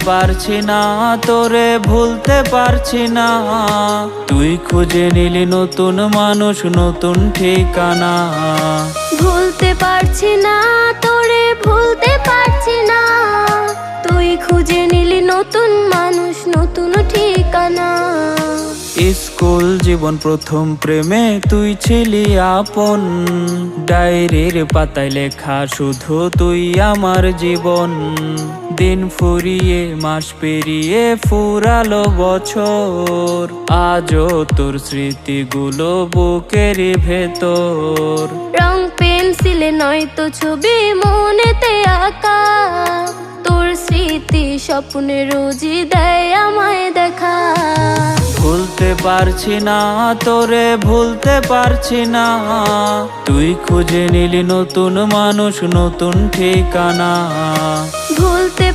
পারছি না তোরে, ভুলতে পারছি না। তুই খুঁজে নিলি নতুন মানুষ, নতুন ঠিকানা। ভুলতে পারছি না তোরে, ভুলতে পারছি না। তুই খুঁজে নিলি নতুন মানুষ, নতুন ঠিকানা। স্কুল জীবন প্রথম প্রেমে তুই ছিলি আপন। ডায়েরির পাতায় লেখা শুধু তুই আমার জীবন। দিন ফুরিয়ে মাস পেরিয়ে ফুরালো বছর, আজও তোর স্মৃতিগুলো বুকের ভেতর। রং পেন্সিলে নয়তো ছবি মনেতে আঁকা, তোর স্মৃতি স্বপ্নে রোজই দেয় আমায় দেখা। ভুলতে পারছি না তোরে, ভুলতে পারছি না। তুই খুঁজে নিলি নতুন মানুষ, নতুন ঠিকানা। ভুলতে